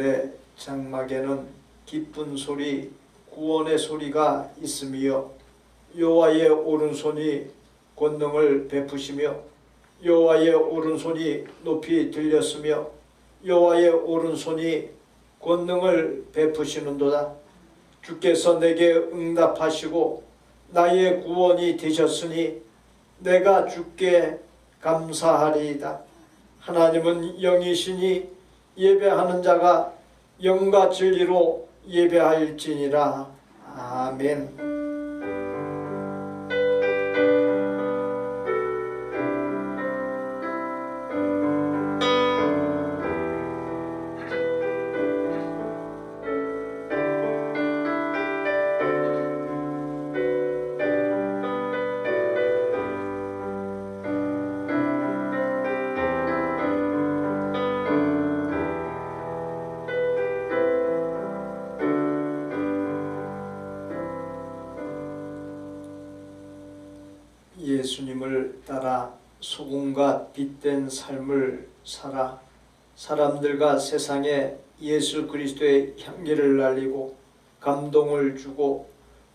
하늘의 장막에는 기쁜 소리, 구원의 소리가 있으며 여호와의 오른손이 권능을 베푸시며 여호와의 오른손이 높이 들렸으며 여호와의 오른손이 권능을 베푸시는도다. 주께서 내게 응답하시고 나의 구원이 되셨으니 내가 주께 감사하리이다. 하나님은 영이시니 예배하는 자가 영과 진리로 예배할지니라. 아멘. 예수님을 따라 소금과 빛된 삶을 살아 사람들과 세상에 예수 그리스도의 향기를 날리고 감동을 주고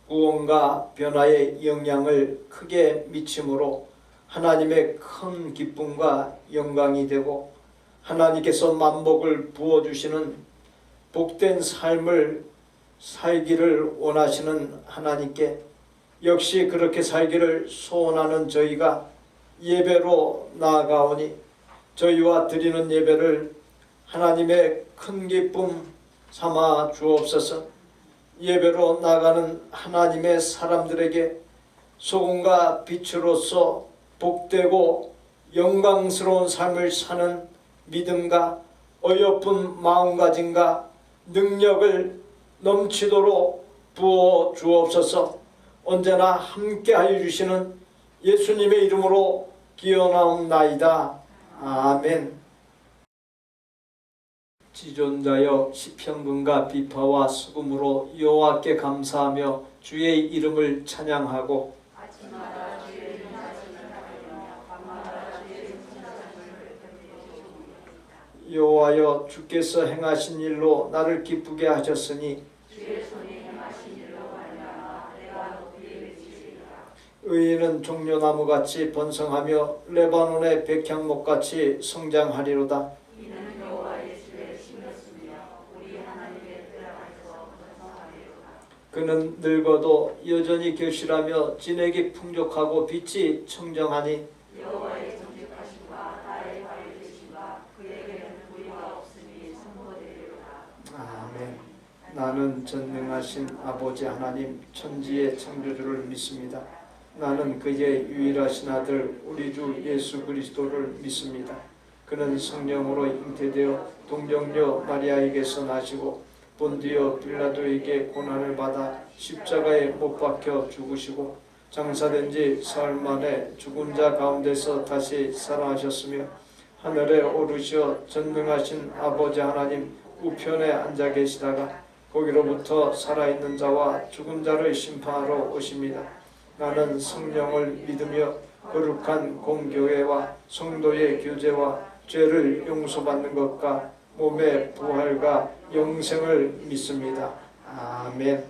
구원과 변화의 영향을 크게 미침으로 하나님의 큰 기쁨과 영광이 되고 하나님께서 만복을 부어주시는 복된 삶을 살기를 원하시는 하나님께 역시 그렇게 살기를 소원하는 저희가 예배로 나아가오니 저희와 드리는 예배를 하나님의 큰 기쁨 삼아 주옵소서. 예배로 나가는 하나님의 사람들에게 소금과 빛으로서 복되고 영광스러운 삶을 사는 믿음과 어여쁜 마음가짐과 능력을 넘치도록 부어 주옵소서. 언제나 함께하여 주시는 예수님의 이름으로 기원하옵나이다. 아멘. 지존자여 시편문과 비파와 수금으로 여호와께 감사하며 주의 이름을 찬양하고 여호와여 주께서 행하신 일로 나를 기쁘게 하셨으니 의인은 종려나무같이 번성하며 레바논의 백향목같이 성장하리로다. 이는 여호와의 집에 심었으며 우리 하나님의 뜰 안에서 번성하리로다. 그는 늙어도 여전히 결실하며 진액이 풍족하고 빛이 청정하니 여호와의 정직하심과 나의 바르심과 그에게는 무리가 없으니 선포되리로다. 아멘. 나는 전능하신 아버지 하나님 천지의 창조주를 믿습니다. 나는 그의 유일하신 아들 우리 주 예수 그리스도를 믿습니다. 그는 성령으로 잉태되어 동정녀 마리아에게서 나시고 본디오 빌라도에게 고난을 받아 십자가에 못 박혀 죽으시고 장사된 지 사흘 만에 죽은 자 가운데서 다시 살아나셨으며 하늘에 오르시어 전능하신 아버지 하나님 우편에 앉아 계시다가 거기로부터 살아있는 자와 죽은 자를 심판하러 오십니다. 나는 성령을 믿으며 거룩한 공교회와 성도의 교제와 죄를 용서받는 것과 몸의 부활과 영생을 믿습니다. 아멘.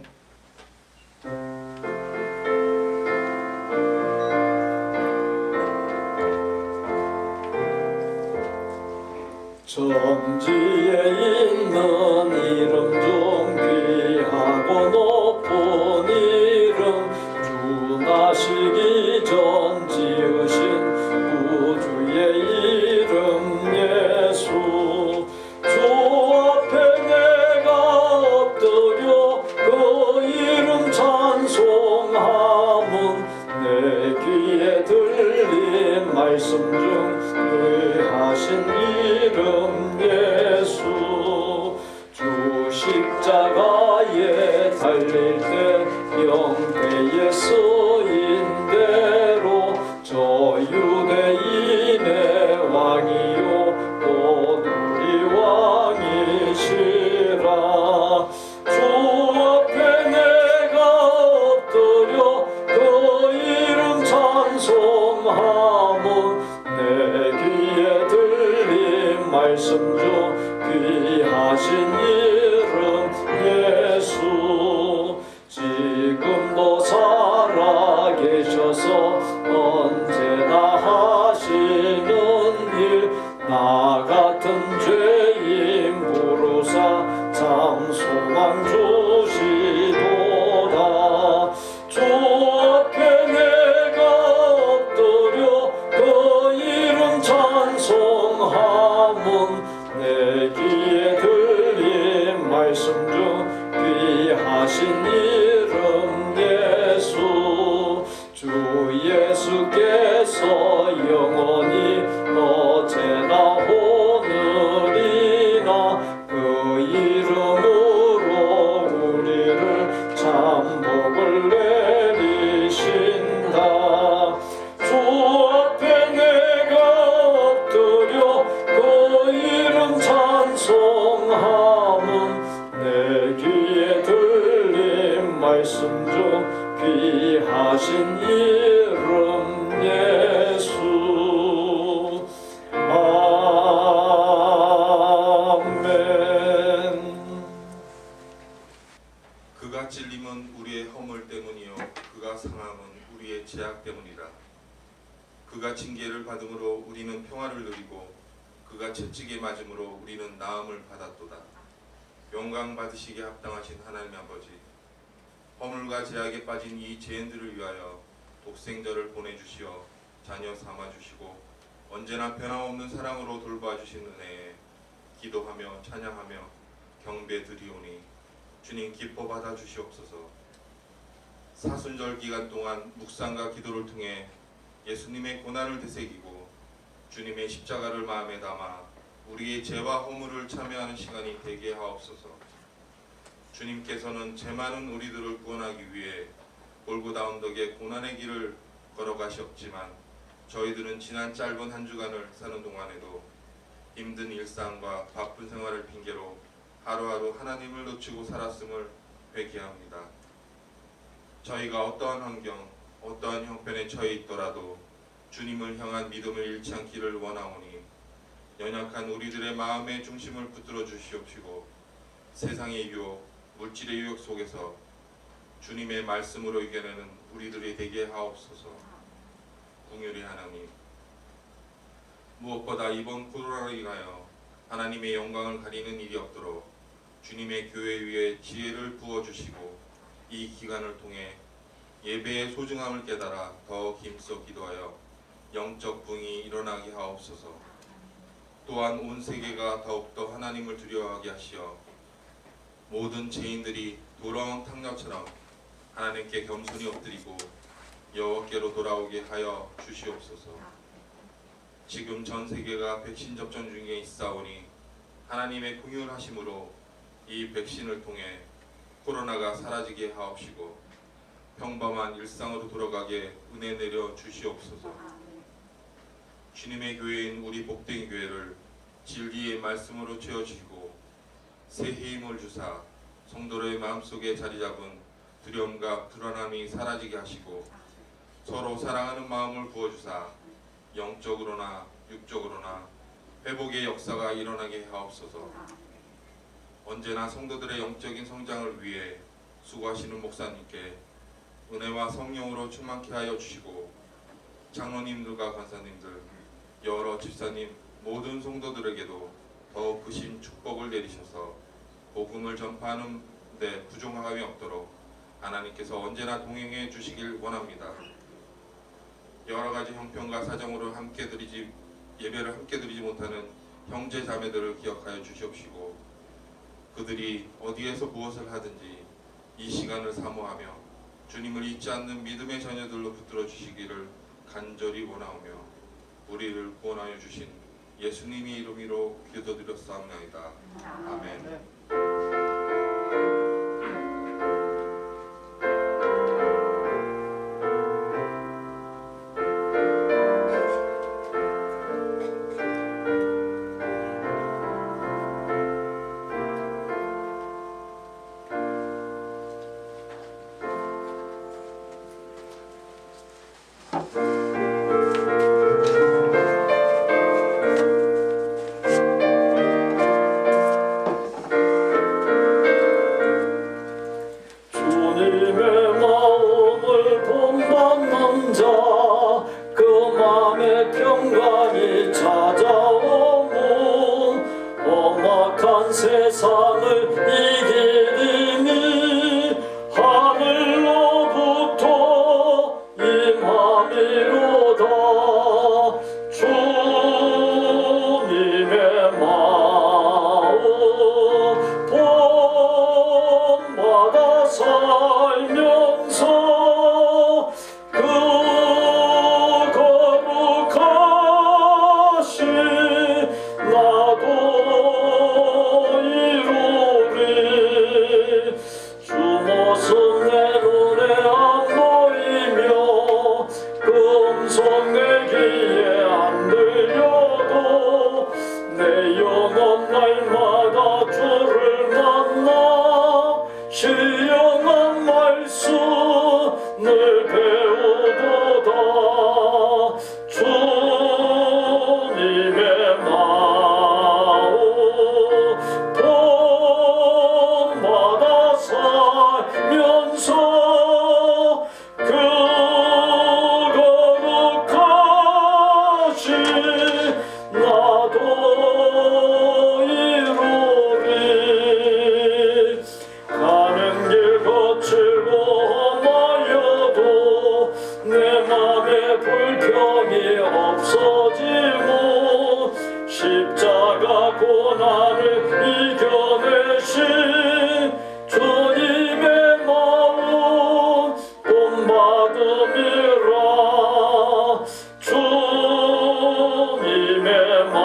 천지에 있는 이름 중 귀하고 높은 이름 주 나시기 전 지으신 우주의 이름 예수 주 앞에 내가 엎드려 그 이름 찬송하면 내 귀에 들린 말씀 중 의하신 이름 예수 주 십자가에 달릴 때 영패에 쓰인 대로 저 유대인의 왕이요 곧 우리 왕이시라 주 앞에 내가 엎드려 그 이름 찬송하면 내 귀에 들린 말씀 중 귀하신 주셔서 언제나 하시는 일 나 같은 죄인 부르사 참 소망 주시도다. 주 앞에 내가 엎드려 그 이름 찬송하면 내 귀에 들린 말씀 중 귀하신 이름 예수. 주 예수께서 영원히 어제나 오늘이나 그 이름으로 우리를 참 복을 내리신다. 주 앞에 내가 엎드려 그 이름 찬송하면 내 귀에 들린 말씀 중 귀하신 이름 예수. 아멘. 그가 찔림은 우리의 허물 때문이요 그가 상함은 우리의 죄악 때문이라. 그가 징계를 받음으로 우리는 평화를 누리고 그가 채찍에 맞음으로 우리는 나음을 받았도다. 영광 받으시기에 합당하신 하나님 아버지, 허물과 죄악에 빠진 이 죄인들을 위하여 독생자를 보내주시어 자녀 삼아주시고 언제나 변함없는 사랑으로 돌봐주신 은혜에 기도하며 찬양하며 경배 드리오니 주님 기뻐 받아주시옵소서. 사순절 기간 동안 묵상과 기도를 통해 예수님의 고난을 되새기고 주님의 십자가를 마음에 담아 우리의 죄와 허물을 참여하는 시간이 되게 하옵소서. 주님께서는 죄 많은 우리들을 구원하기 위해 골고다 언덕의 고난의 길을 걸어가셨지만 저희들은 지난 짧은 한 주간을 사는 동안에도 힘든 일상과 바쁜 생활을 핑계로 하루하루 하나님을 놓치고 살았음을 회개합니다. 저희가 어떠한 환경, 어떠한 형편에 처해 있더라도 주님을 향한 믿음을 잃지 않기를 원하오니 연약한 우리들의 마음의 중심을 붙들어 주시옵시고 세상의 유혹, 물질의 유혹 속에서 주님의 말씀으로 이겨내는 우리들이 되게 하옵소서. 긍휼의 하나님, 무엇보다 이번 코로나로 인하여 하나님의 영광을 가리는 일이 없도록 주님의 교회 위에 지혜를 부어주시고 이 기간을 통해 예배의 소중함을 깨달아 더 힘써 기도하여 영적 부흥이 일어나게 하옵소서. 또한 온 세계가 더욱더 하나님을 두려워하게 하시어 모든 죄인들이 돌아온 탕자처럼 하나님께 겸손히 엎드리고 여호와께로 돌아오게 하여 주시옵소서. 지금 전 세계가 백신 접종 중에 있사오니 하나님의 긍휼하심으로 이 백신을 통해 코로나가 사라지게 하옵시고 평범한 일상으로 돌아가게 은혜 내려 주시옵소서. 주님의 교회인 우리 복된 교회를 진리의 말씀으로 채워주시고 새 힘을 주사 성도의 마음속에 자리 잡은 두려움과 불안함이 사라지게 하시고 서로 사랑하는 마음을 부어주사 영적으로나 육적으로나 회복의 역사가 일어나게 하옵소서. 언제나 성도들의 영적인 성장을 위해 수고하시는 목사님께 은혜와 성령으로 충만케 하여 주시고 장로님들과 권사님들, 여러 집사님, 모든 성도들에게도 더욱 크신 축복을 내리셔서 복음을 전파하는 데 부족함이 없도록 하나님께서 언제나 동행해 주시길 원합니다. 여러 가지 형편과 사정으로 예배를 함께 드리지 못하는 형제 자매들을 기억하여 주시옵시고 그들이 어디에서 무엇을 하든지 이 시간을 사모하며 주님을 잊지 않는 믿음의 자녀들로 붙들어 주시기를 간절히 원하오며 우리를 구원하여 주신 예수님의 이름으로 기도드렸사옵나이다. 아멘. 신령한 말씀을 배우도다. 주님의 마음 본받아 살면서 그 거룩하신 나도 이루리. 가는 길 거칠고 험하여도 내 맘에 불평이 없어지고 십자가 고난을 이겨내신 주님의 마음 본받음이라. 주님의 마음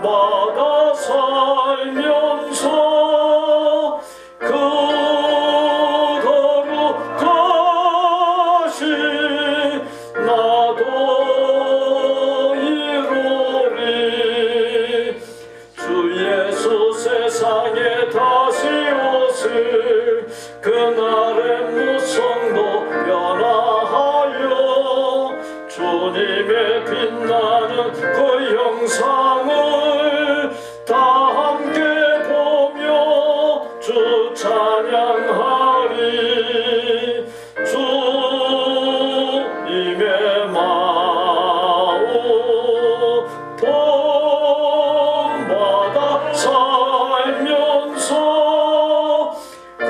본받아 살면서 그 거룩하신 나도 이루리. 주 예수 세상에 다시 오실 그날의 무성도 변화하여 주님의 빛나는 그 영상을 다 함께 보며 주 찬양하리. 주님의 마음 본받아 살면서 그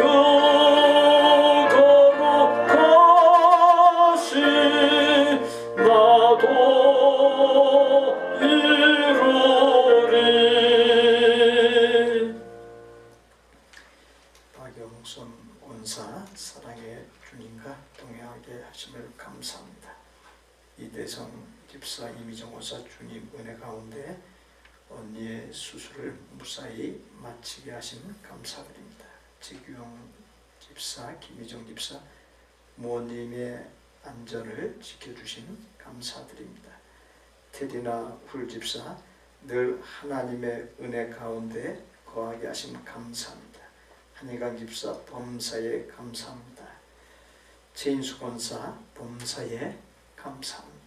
거룩하신 나도 이루리. 박영선 원사 사랑의 주님과 동행하게 하심을 감사합니다. 이대성 집사 이미정 원사 주님 은혜 가운데 언니의 수술을 무사히 마치게 하심 감사드립니다. 지규영 집사, 김희정 집사 모님의 안전을 지켜주심 감사드립니다. 테디나 훌 집사 늘 하나님의 은혜 가운데 거하게 하심 감사합니다. 한희강 집사 범사에 감사합니다. 최인수 권사 범사에 감사합니다.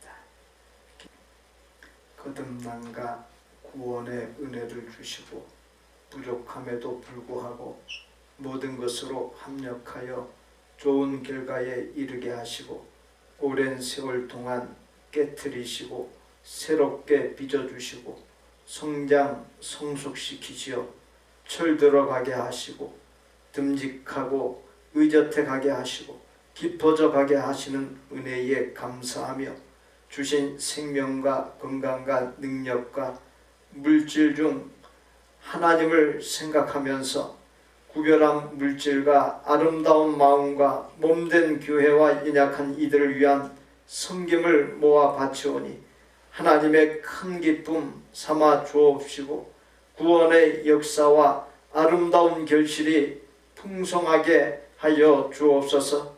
거듭남과 구원의 은혜를 주시고 부족함에도 불구하고 모든 것으로 합력하여 좋은 결과에 이르게 하시고 오랜 세월 동안 깨트리시고 새롭게 빚어주시고 성장 성숙시키시어 철들어가게 하시고 듬직하고 의젓해 가게 하시고 깊어져 가게 하시는 은혜에 감사하며 주신 생명과 건강과 능력과 물질 중 하나님을 생각하면서 구별한 물질과 아름다운 마음과 몸된 교회와 연약한 이들을 위한 섬김을 모아 바치오니 하나님의 큰 기쁨 삼아 주옵시고 구원의 역사와 아름다운 결실이 풍성하게 하여 주옵소서.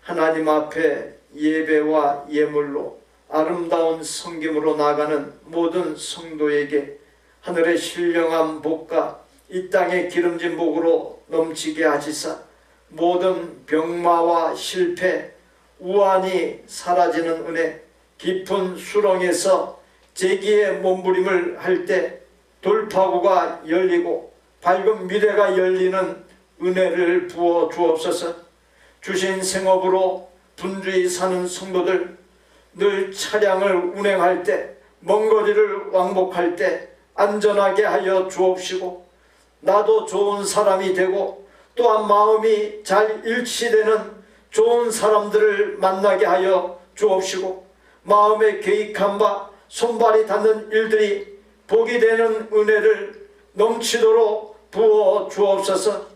하나님 앞에 예배와 예물로 아름다운 섬김으로 나가는 모든 성도에게 하늘의 신령한 복과 이 땅의 기름진 복으로 넘치게 하시사 모든 병마와 실패, 우환이 사라지는 은혜, 깊은 수렁에서 재기의 몸부림을 할 때 돌파구가 열리고 밝은 미래가 열리는 은혜를 부어 주옵소서. 주신 생업으로 분주히 사는 성도들 늘 차량을 운행할 때 먼 거리를 왕복할 때 안전하게 하여 주옵시고 나도 좋은 사람이 되고 또한 마음이 잘 일치되는 좋은 사람들을 만나게 하여 주옵시고 마음에 계획한 바 손발이 닿는 일들이 복이 되는 은혜를 넘치도록 부어 주옵소서.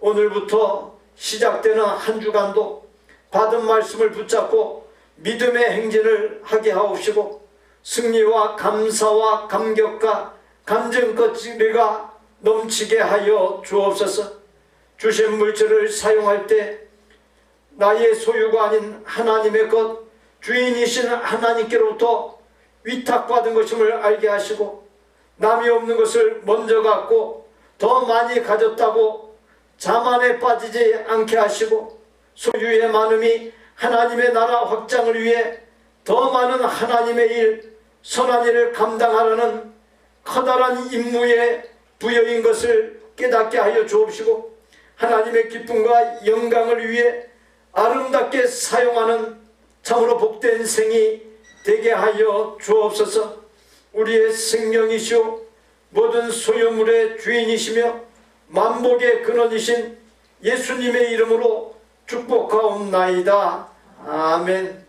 오늘부터 시작되는 한 주간도 받은 말씀을 붙잡고 믿음의 행진을 하게 하옵시고 승리와 감사와 감격과 간증거리가 넘치게 하여 주옵소서. 주신 물질을 사용할 때 나의 소유가 아닌 하나님의 것, 주인이신 하나님께로부터 위탁받은 것임을 알게 하시고 남이 없는 것을 먼저 갖고 더 많이 가졌다고 자만에 빠지지 않게 하시고 소유의 많음이 하나님의 나라 확장을 위해 더 많은 하나님의 일, 선한 일을 감당하라는 커다란 임무에 부여인 것을 깨닫게 하여 주옵시고 하나님의 기쁨과 영광을 위해 아름답게 사용하는 참으로 복된 생이 되게 하여 주옵소서. 우리의 생명이시오 모든 소유물의 주인이시며 만복의 근원이신 예수님의 이름으로 축복하옵나이다. 아멘.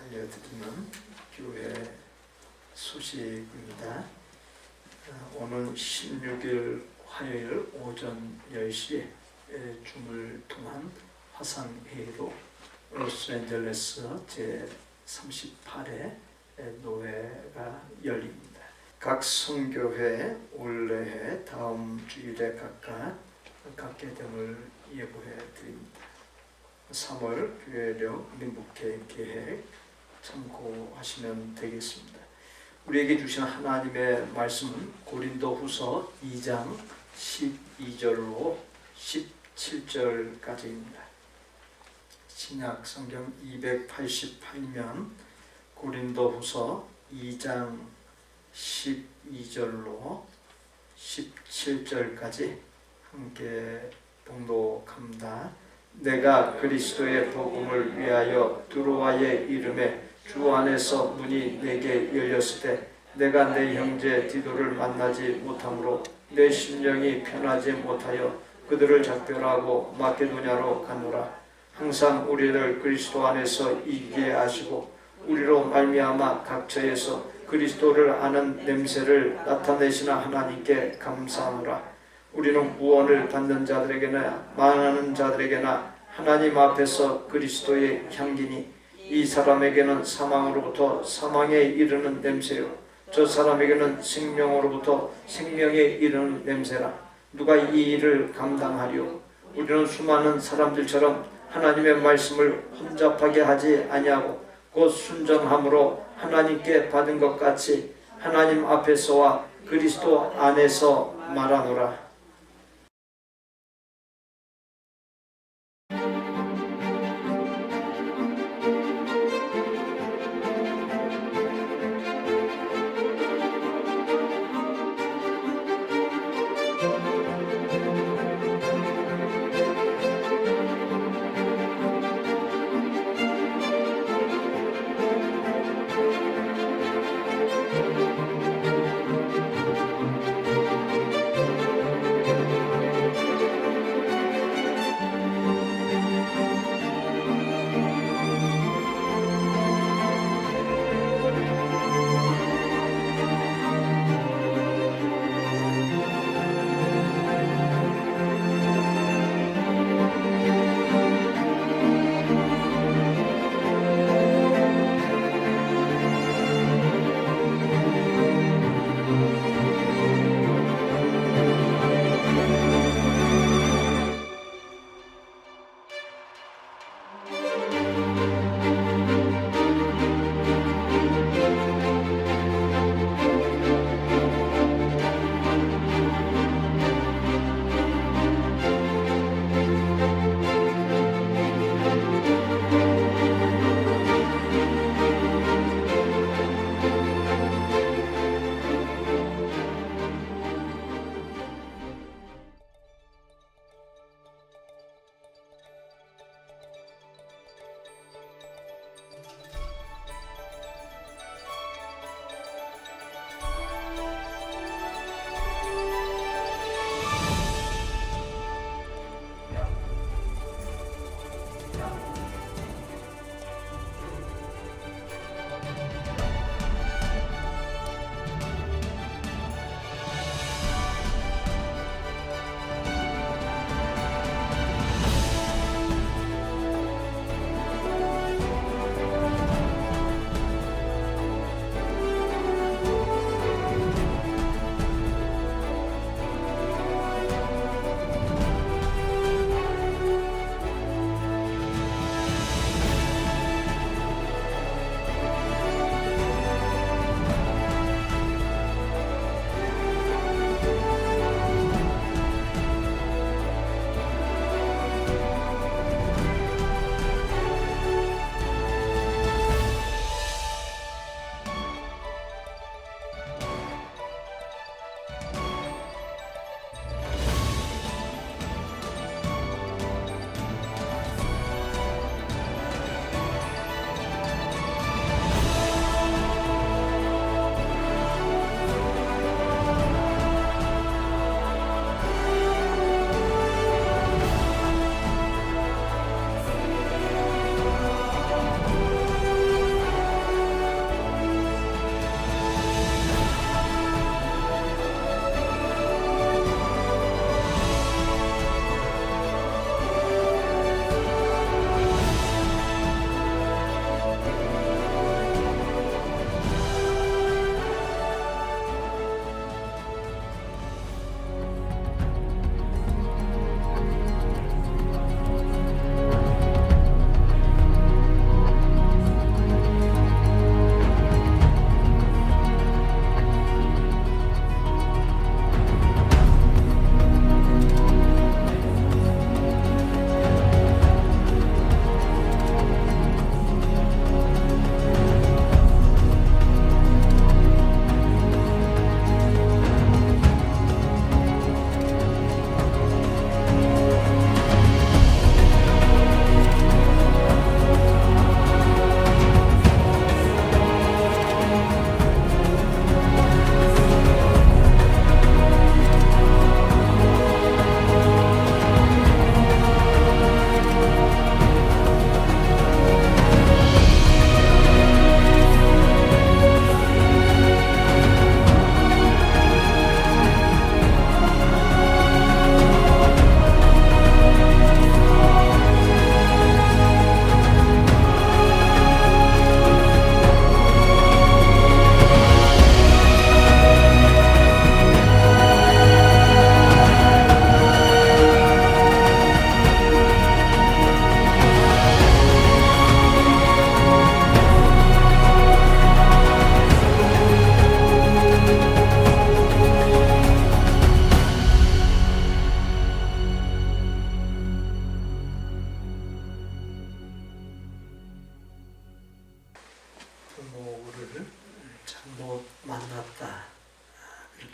알려드리는 교회 소식입니다. 오늘 16일 화요일 오전 10시에 줌을 통한 화상회의로 로스앤젤레스 제38회 노회가 열립니다. 각 선교회 올레회 다음 주일에 각각 갖게 됨을 예고해 드립니다. 3월 교회력 민복회 계획 참고하시면 되겠습니다. 우리에게 주신 하나님의 말씀은 고린도후서 2장 12절로 17절까지입니다. 신약 성경 288면 고린도후서 2장 12절로 17절까지 함께 봉독합니다. 내가 그리스도의 복음을 위하여 두로아의 이름에 주 안에서 문이 내게 열렸을 때 내가 내 형제 디도를 만나지 못하므로 내 심령이 편하지 못하여 그들을 작별하고 마케도냐로 가노라. 항상 우리를 그리스도 안에서 이기게 하시고 우리로 말미암아 각처에서 그리스도를 아는 냄새를 나타내시는 하나님께 감사하노라. 우리는 구원을 받는 자들에게나 망하는 자들에게나 하나님 앞에서 그리스도의 향기니 이 사람에게는 사망으로부터 사망에 이르는 냄새요 저 사람에게는 생명으로부터 생명에 이르는 냄새라. 누가 이 일을 감당하리요? 우리는 수많은 사람들처럼 하나님의 말씀을 혼잡하게 하지 아니하고 곧 순전함으로 하나님께 받은 것 같이 하나님 앞에서와 그리스도 안에서 말하노라.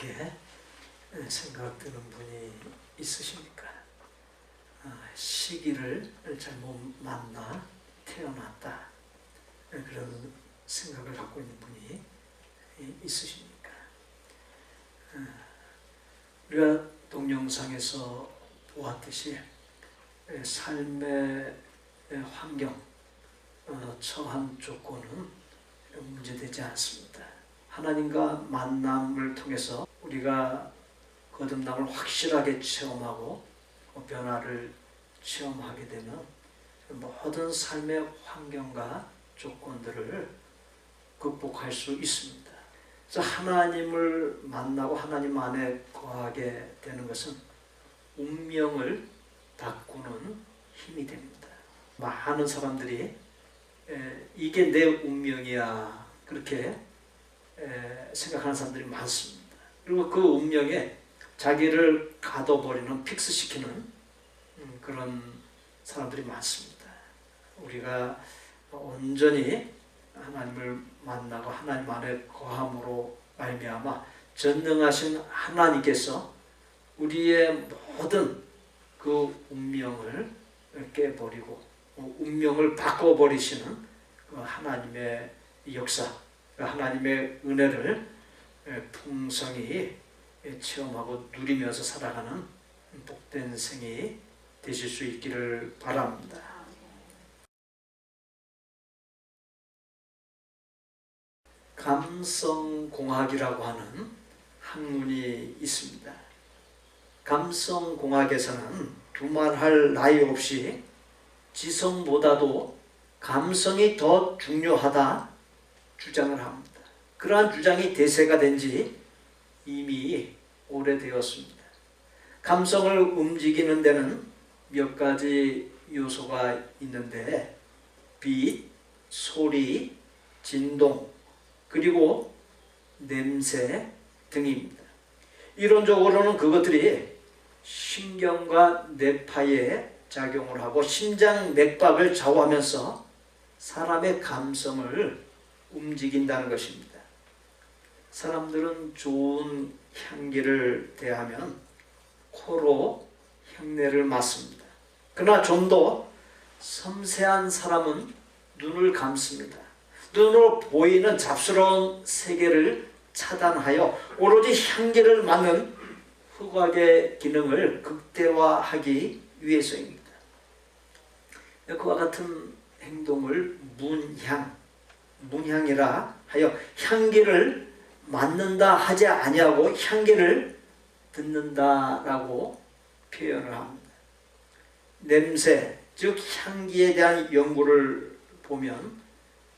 이렇게 생각드는 분이 있으십니까? 시기를 잘못 만나 태어났다, 그런 생각을 갖고 있는 분이 있으십니까? 우리가 동영상에서 보았듯이 삶의 환경, 처한 조건은 문제되지 않습니다. 하나님과 만남을 통해서 우리가 거듭남을 확실하게 체험하고 변화를 체험하게 되면 모든 삶의 환경과 조건들을 극복할 수 있습니다. 그래서 하나님을 만나고 하나님 안에 거하게 되는 것은 운명을 바꾸는 힘이 됩니다. 많은 사람들이 이게 내 운명이야, 그렇게 생각하는 사람들이 많습니다. 그리고 그 운명에 자기를 가둬버리는, 픽스시키는 그런 사람들이 많습니다. 우리가 온전히 하나님을 만나고 하나님 안에 거함으로 말미암아 전능하신 하나님께서 우리의 모든 그 운명을 깨버리고 운명을 바꿔버리시는 그 하나님의 역사, 그 하나님의 은혜를 풍성히 체험하고 누리면서 살아가는 복된 생이 되실 수 있기를 바랍니다. 감성공학이라고 하는 학문이 있습니다. 감성공학에서는 두말할 나위 없이 지성보다도 감성이 더 중요하다 주장을 합니다. 그러한 주장이 대세가 된 지 이미 오래되었습니다. 감성을 움직이는 데는 몇 가지 요소가 있는데 빛, 소리, 진동, 그리고 냄새 등입니다. 이론적으로는 그것들이 신경과 뇌파에 작용을 하고 심장 맥박을 좌우하면서 사람의 감성을 움직인다는 것입니다. 사람들은 좋은 향기를 대하면 코로 향내를 맡습니다. 그러나 좀 더 섬세한 사람은 눈을 감습니다. 눈으로 보이는 잡스러운 세계를 차단하여 오로지 향기를 맡는 후각의 기능을 극대화하기 위해서입니다. 그와 같은 행동을 문향이라 하여 향기를 맡는다 하지 아니하고 향기를 듣는다라고 표현을 합니다. 냄새, 즉 향기에 대한 연구를 보면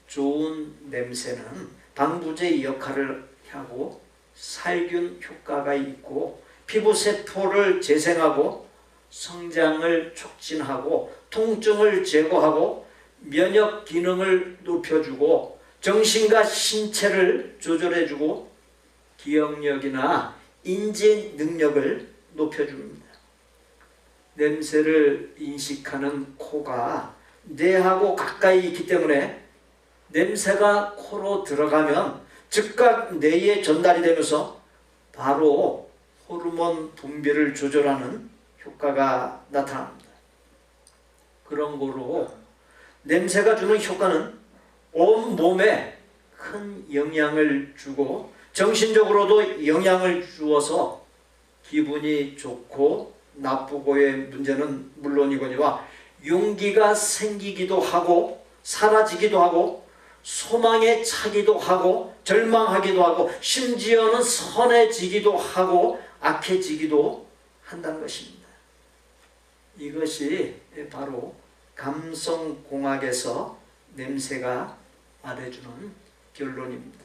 좋은 냄새는 방부제 역할을 하고 살균 효과가 있고 피부 세포를 재생하고 성장을 촉진하고 통증을 제거하고 면역 기능을 높여주고 정신과 신체를 조절해주고 기억력이나 인지 능력을 높여줍니다. 냄새를 인식하는 코가 뇌하고 가까이 있기 때문에 냄새가 코로 들어가면 즉각 뇌에 전달이 되면서 바로 호르몬 분비를 조절하는 효과가 나타납니다. 그런 거로 냄새가 주는 효과는 온 몸에 큰 영향을 주고 정신적으로도 영향을 주어서 기분이 좋고 나쁘고의 문제는 물론이거니와 용기가 생기기도 하고 사라지기도 하고 소망에 차기도 하고 절망하기도 하고 심지어는 선해지기도 하고 악해지기도 한다는 것입니다. 이것이 바로 감성공학에서 냄새가 말해주는 결론입니다.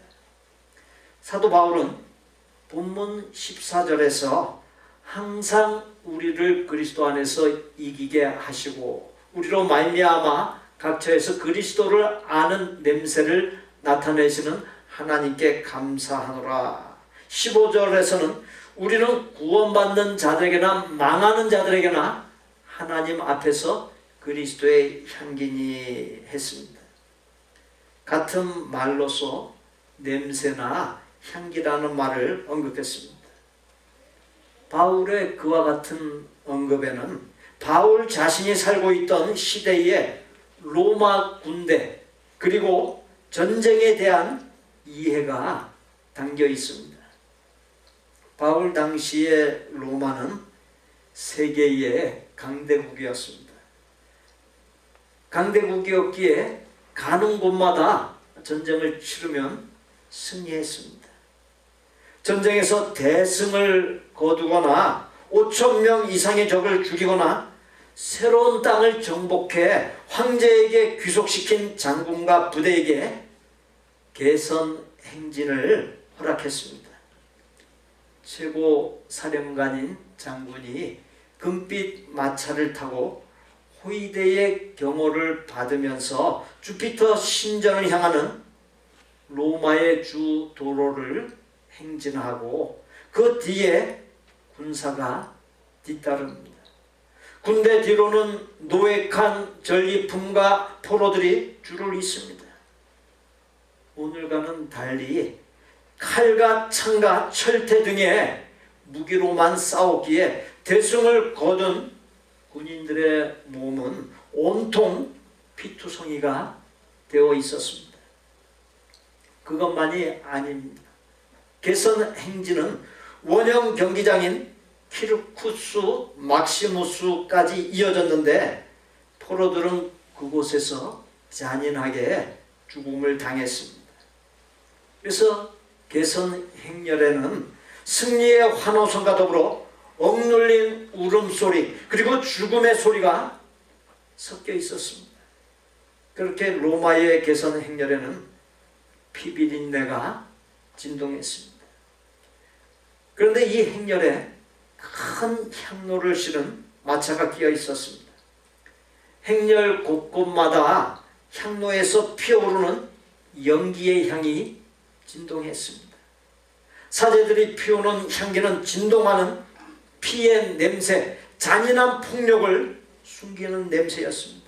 사도 바울은 본문 14절에서 항상 우리를 그리스도 안에서 이기게 하시고 우리로 말미암아 각처에서 그리스도를 아는 냄새를 나타내시는 하나님께 감사하노라. 15절에서는 우리는 구원받는 자들에게나 망하는 자들에게나 하나님 앞에서 그리스도의 향기니 했습니다. 같은 말로서 냄새나 향기라는 말을 언급했습니다. 바울의 그와 같은 언급에는 바울 자신이 살고 있던 시대의 로마 군대 그리고 전쟁에 대한 이해가 담겨 있습니다. 바울 당시의 로마는 세계의 강대국이었습니다. 강대국이었기에 가는 곳마다 전쟁을 치르면 승리했습니다. 전쟁에서 대승을 거두거나 5천 명 이상의 적을 죽이거나 새로운 땅을 정복해 황제에게 귀속시킨 장군과 부대에게 개선 행진을 허락했습니다. 최고 사령관인 장군이 금빛 마차를 타고 호위대의 경호를 받으면서 주피터 신전을 향하는 로마의 주 도로를 행진하고 그 뒤에 군사가 뒤따릅니다. 군대 뒤로는 노획한 전리품과 포로들이 줄을 잇습니다. 오늘과는 달리 칼과 창과 철퇴 등의 무기로만 싸웠기에 대승을 거둔 군인들의 몸은 온통 피투성이가 되어 있었습니다. 그것만이 아닙니다. 개선 행진은 원형 경기장인 키르쿠스 막시무스까지 이어졌는데 포로들은 그곳에서 잔인하게 죽음을 당했습니다. 그래서 개선 행렬에는 승리의 환호성과 더불어 억눌린 울음소리 그리고 죽음의 소리가 섞여 있었습니다. 그렇게 로마의 개선 행렬에는 피비린내가 진동했습니다. 그런데 이 행렬에 큰 향로를 실은 마차가 끼어 있었습니다. 행렬 곳곳마다 향로에서 피어오르는 연기의 향이 진동했습니다. 사제들이 피우는 향기는 진동하는 피의 냄새, 잔인한 폭력을 숨기는 냄새였습니다.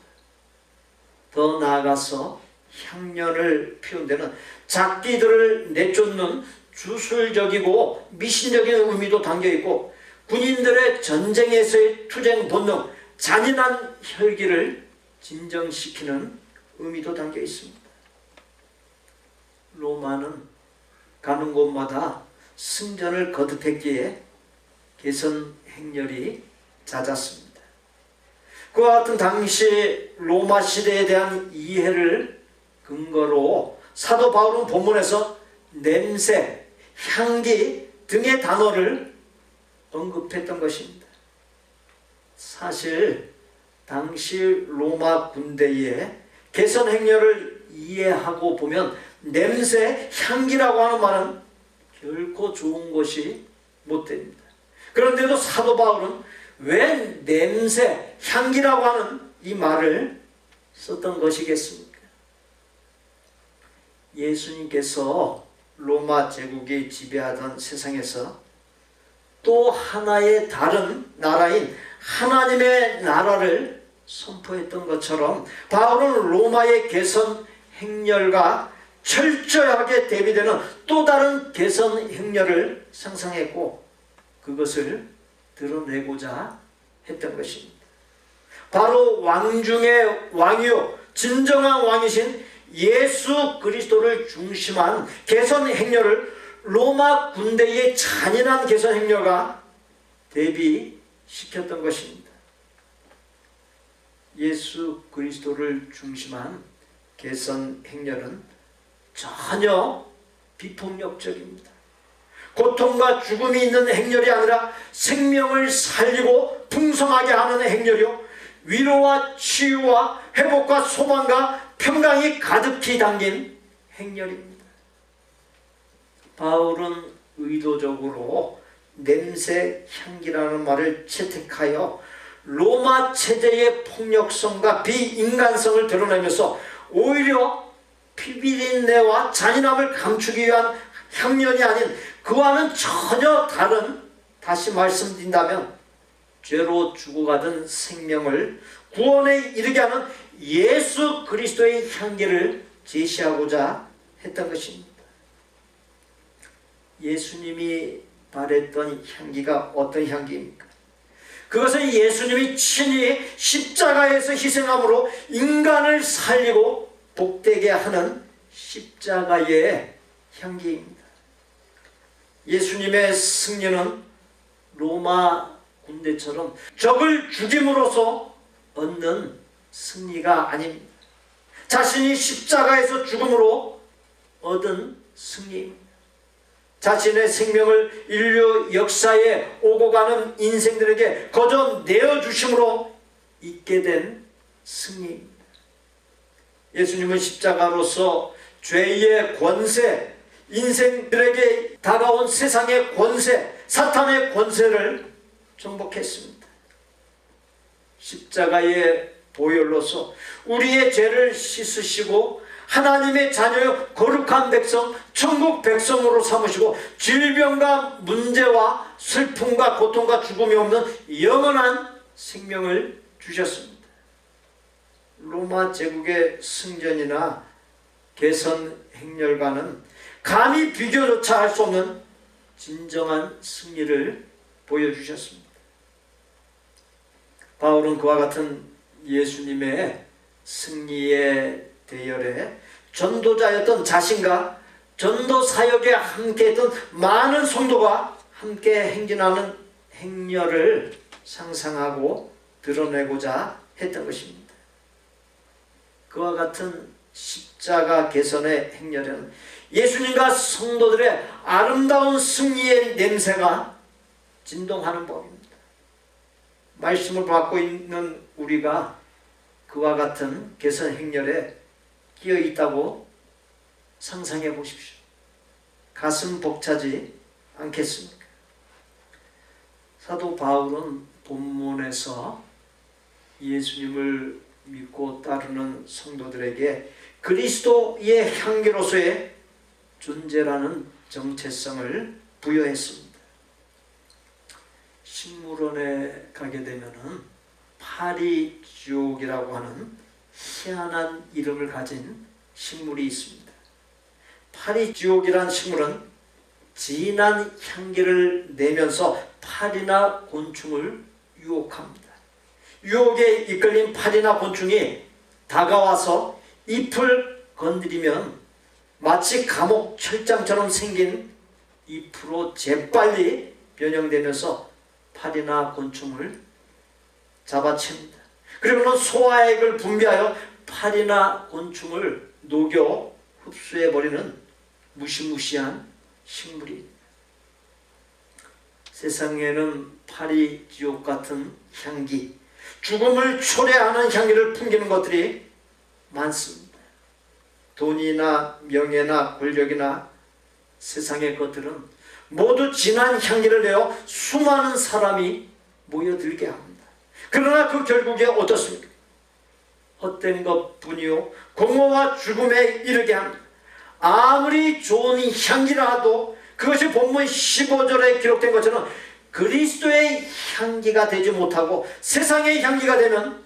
더 나아가서 향연을 피운 데는 작기들을 내쫓는 주술적이고 미신적인 의미도 담겨있고 군인들의 전쟁에서의 투쟁 본능, 잔인한 혈기를 진정시키는 의미도 담겨 있습니다. 로마는 가는 곳마다 승전을 거듭했기에 개선 행렬이 잦았습니다. 그와 같은 당시 로마 시대에 대한 이해를 근거로 사도 바울은 본문에서 냄새, 향기 등의 단어를 언급했던 것입니다. 사실 당시 로마 군대의 개선 행렬을 이해하고 보면 냄새, 향기라고 하는 말은 결코 좋은 것이 못 됩니다. 그런데도 사도 바울은 왜 냄새, 향기라고 하는 이 말을 썼던 것이겠습니까? 예수님께서 로마 제국이 지배하던 세상에서 또 하나의 다른 나라인 하나님의 나라를 선포했던 것처럼 바울은 로마의 개선 행렬과 철저하게 대비되는 또 다른 개선 행렬을 상상했고 그것을 드러내고자 했던 것입니다. 바로 왕 중의 왕이요 진정한 왕이신 예수 그리스도를 중심한 개선 행렬을 로마 군대의 잔인한 개선 행렬과 대비시켰던 것입니다. 예수 그리스도를 중심한 개선 행렬은 전혀 비폭력적입니다. 고통과 죽음이 있는 행렬이 아니라 생명을 살리고 풍성하게 하는 행렬이요 위로와 치유와 회복과 소망과 평강이 가득히 담긴 행렬입니다. 바울은 의도적으로 냄새, 향기라는 말을 채택하여 로마 체제의 폭력성과 비인간성을 드러내면서 오히려 피비린내와 잔인함을 감추기 위한 향연이 아닌 그와는 전혀 다른, 다시 말씀드린다면 죄로 죽어가던 생명을 구원에 이르게 하는 예수 그리스도의 향기를 제시하고자 했던 것입니다. 예수님이 바랬던 향기가 어떤 향기입니까? 그것은 예수님이 친히 십자가에서 희생함으로 인간을 살리고 복되게 하는 십자가의 향기입니다. 예수님의 승리는 로마 군대처럼 적을 죽임으로써 얻는 승리가 아닙니다. 자신이 십자가에서 죽음으로 얻은 승리입니다. 자신의 생명을 인류 역사에 오고 가는 인생들에게 거저 내어주심으로 있게 된 승리입니다. 예수님은 십자가로서 죄의 권세, 인생들에게 다가온 세상의 권세, 사탄의 권세를 정복했습니다. 십자가의 보혈로서 우리의 죄를 씻으시고 하나님의 자녀여 거룩한 백성, 천국 백성으로 삼으시고 질병과 문제와 슬픔과 고통과 죽음이 없는 영원한 생명을 주셨습니다. 로마 제국의 승전이나 개선 행렬과는 감히 비교조차 할 수 없는 진정한 승리를 보여주셨습니다. 바울은 그와 같은 예수님의 승리의 대열에 전도자였던 자신과 전도 사역에 함께했던 많은 성도가 함께 행진하는 행렬을 상상하고 드러내고자 했던 것입니다. 그와 같은 십자가 개선의 행렬에는 예수님과 성도들의 아름다운 승리의 냄새가 진동하는 법입니다. 말씀을 받고 있는 우리가 그와 같은 개선 행렬에 끼어 있다고 상상해 보십시오. 가슴 벅차지 않겠습니까? 사도 바울은 본문에서 예수님을 믿고 따르는 성도들에게 그리스도의 향기로서의 존재라는 정체성을 부여했습니다. 식물원에 가게 되면은 파리지옥이라고 하는 희한한 이름을 가진 식물이 있습니다. 파리지옥이라는 식물은 진한 향기를 내면서 파리나 곤충을 유혹합니다. 유혹에 이끌린 파리나 곤충이 다가와서 잎을 건드리면 마치 감옥 철장처럼 생긴 잎으로 재빨리 변형되면서 파리나 곤충을 잡아챕니다. 그리고는 소화액을 분비하여 파리나 곤충을 녹여 흡수해버리는 무시무시한 식물이 세상에는 파리 지옥 같은 향기, 죽음을 초래하는 향기를 풍기는 것들이 많습니다. 돈이나 명예나 권력이나 세상의 것들은 모두 진한 향기를 내어 수많은 사람이 모여들게 합니다. 그러나 그 결국에 어떻습니까? 헛된 것뿐이요 공허와 죽음에 이르게 합니다. 아무리 좋은 향기라도 그것이 본문 15절에 기록된 것처럼 그리스도의 향기가 되지 못하고 세상의 향기가 되면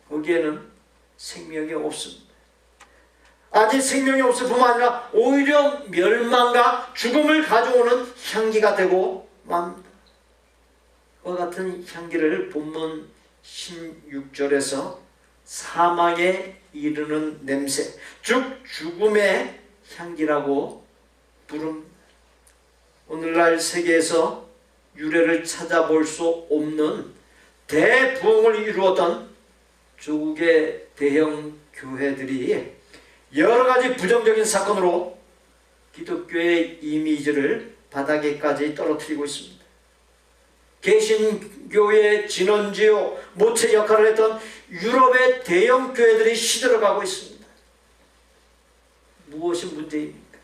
거기에는 생명이 없습니다. 아직 생명이 없을 뿐만 아니라 오히려 멸망과 죽음을 가져오는 향기가 되고 맙니다. 그와 같은 향기를 본문 16절에서 사망에 이르는 냄새, 즉 죽음의 향기라고 부릅니다. 오늘날 세계에서 유래를 찾아볼 수 없는 대부흥을 이루었던 조국의 대형 교회들이 여러 가지 부정적인 사건으로 기독교의 이미지를 바닥에까지 떨어뜨리고 있습니다. 개신교의 진원지요 모체 역할을 했던 유럽의 대형 교회들이 시들어가고 있습니다. 무엇이 문제입니까?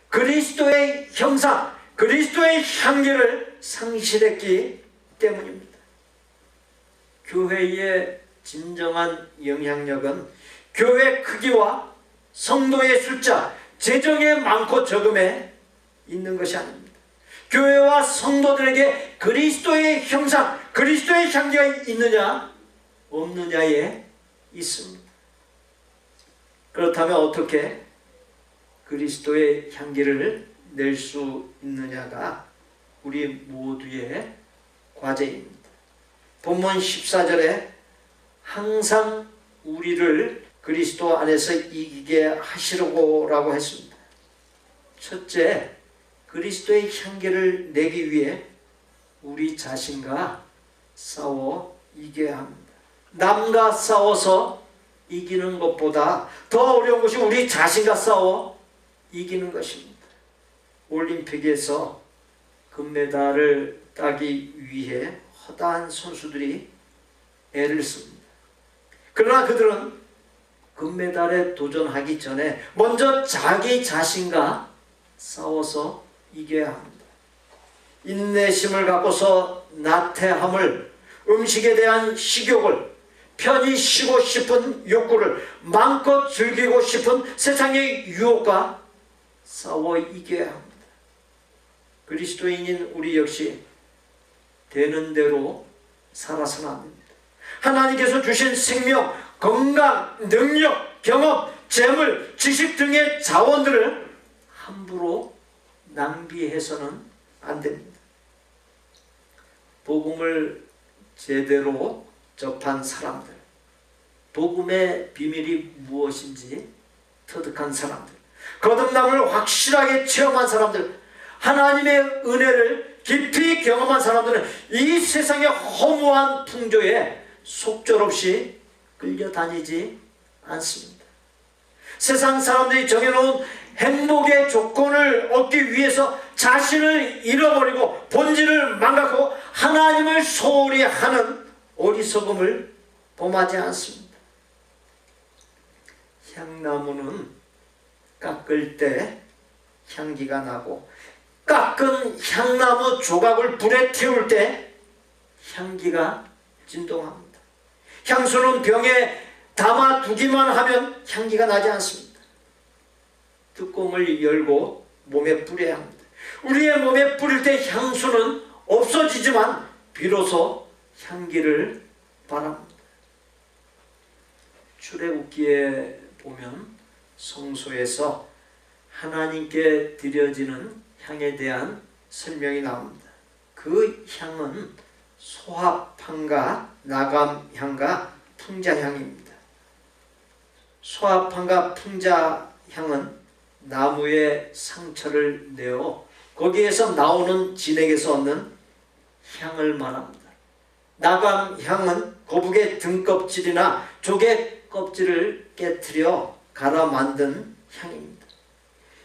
그리스도의 형상, 그리스도의 향기를 상실했기 때문입니다. 교회의 진정한 영향력은 교회 크기와 성도의 숫자, 재정의 많고 적음에 있는 것이 아닙니다. 교회와 성도들에게 그리스도의 형상, 그리스도의 향기가 있느냐 없느냐에 있습니다. 그렇다면 어떻게 그리스도의 향기를 낼 수 있느냐가 우리 모두의 과제입니다. 본문 14절에 항상 우리를 그리스도 안에서 이기게 하시려고라고 했습니다. 첫째, 그리스도의 향기를 내기 위해 우리 자신과 싸워 이겨야 합니다. 남과 싸워서 이기는 것보다 더 어려운 것이 우리 자신과 싸워 이기는 것입니다. 올림픽에서 금메달을 따기 위해 허다한 선수들이 애를 씁니다. 그러나 그들은 금메달에 도전하기 전에 먼저 자기 자신과 싸워서 이겨야 합니다. 인내심을 갖고서 나태함을, 음식에 대한 식욕을, 편히 쉬고 싶은 욕구를, 마음껏 즐기고 싶은 세상의 유혹과 싸워 이겨야 합니다. 그리스도인인 우리 역시 되는 대로 살아서는 안 됩니다. 하나님께서 주신 생명, 건강, 능력, 경험, 재물, 지식 등의 자원들을 함부로 낭비해서는 안 됩니다. 복음을 제대로 접한 사람들, 복음의 비밀이 무엇인지 터득한 사람들, 거듭남을 확실하게 체험한 사람들, 하나님의 은혜를 깊이 경험한 사람들은 이 세상의 허무한 풍조에 속절없이 끌려다니지 않습니다. 세상 사람들이 정해놓은 행복의 조건을 얻기 위해서 자신을 잃어버리고 본질을 망각하고 하나님을 소홀히 하는 어리석음을 범하지 않습니다. 향나무는 깎을 때 향기가 나고 깎은 향나무 조각을 불에 태울 때 향기가 진동합니다. 향수는 병에 담아두기만 하면 향기가 나지 않습니다. 뚜껑을 열고 몸에 뿌려야 합니다. 우리의 몸에 뿌릴 때 향수는 없어지지만 비로소 향기를 발합니다. 출애굽기에 보면 성소에서 하나님께 드려지는 향에 대한 설명이 나옵니다. 그 향은 소합향과 나감향과 풍자향입니다. 소합향과 풍자향은 나무의 상처를 내어 거기에서 나오는 진액에서 얻는 향을 말합니다. 나감향은 거북의 등껍질이나 조개 껍질을 깨트려 갈아 만든 향입니다.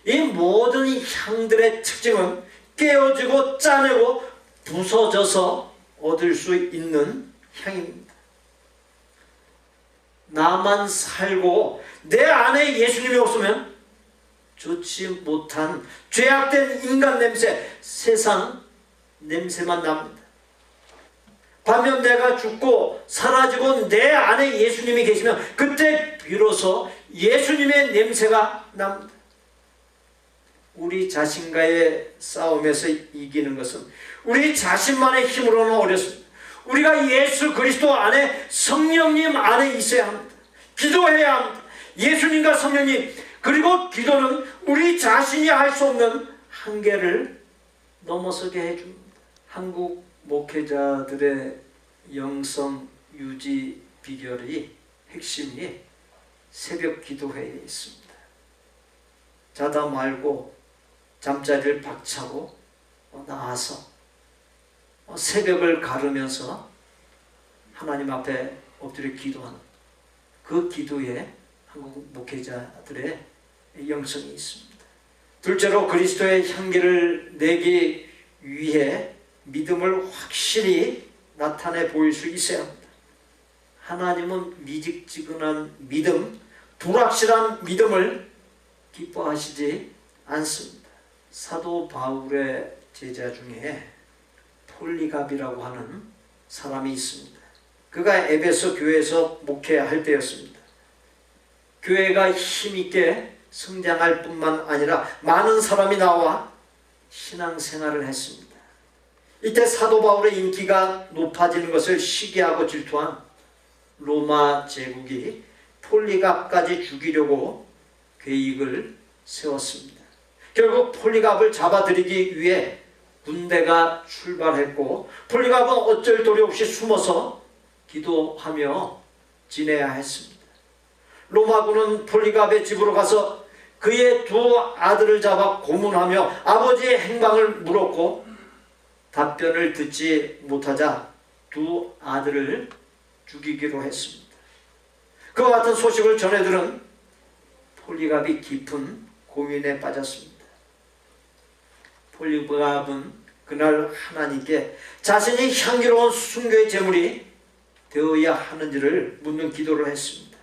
이 모든 향들의 특징은 깨어지고 짜내고 부서져서 얻을 수 있는 향입니다. 나만 살고 내 안에 예수님이 없으면 좋지 못한 죄악된 인간 냄새, 세상 냄새만 납니다. 반면 내가 죽고 사라지고 내 안에 예수님이 계시면 그때 비로소 예수님의 냄새가 납니다. 우리 자신과의 싸움에서 이기는 것은 우리 자신만의 힘으로는 어렵습니다. 우리가 예수 그리스도 안에 성령님 안에 있어야 합니다. 기도해야 합니다. 예수님과 성령님, 그리고 기도는 우리 자신이 할 수 없는 한계를 넘어서게 해줍니다. 한국 목회자들의 영성 유지 비결이 핵심이 새벽 기도회에 있습니다. 자다 말고 잠자리를 박차고 나와서 새벽을 가르면서 하나님 앞에 엎드려 기도하는 그 기도에 한국 목회자들의 영성이 있습니다. 둘째로 그리스도의 향기를 내기 위해 믿음을 확실히 나타내 보일 수 있어야 합니다. 하나님은 미직지근한 믿음, 불확실한 믿음을 기뻐하시지 않습니다. 사도 바울의 제자 중에 폴리갑이라고 하는 사람이 있습니다. 그가 에베소 교회에서 목회할 때였습니다. 교회가 힘있게 성장할 뿐만 아니라 많은 사람이 나와 신앙생활을 했습니다. 이때 사도 바울의 인기가 높아지는 것을 시기하고 질투한 로마 제국이 폴리갑까지 죽이려고 계획을 세웠습니다. 결국 폴리갑을 잡아들이기 위해 군대가 출발했고 폴리갑은 어쩔 도리 없이 숨어서 기도하며 지내야 했습니다. 로마군은 폴리갑의 집으로 가서 그의 두 아들을 잡아 고문하며 아버지의 행방을 물었고 답변을 듣지 못하자 두 아들을 죽이기로 했습니다. 그와 같은 소식을 전해 들은 폴리갑이 깊은 고민에 빠졌습니다. 폴리갑은 그날 하나님께 자신이 향기로운 순교의 제물이 되어야 하는지를 묻는 기도를 했습니다.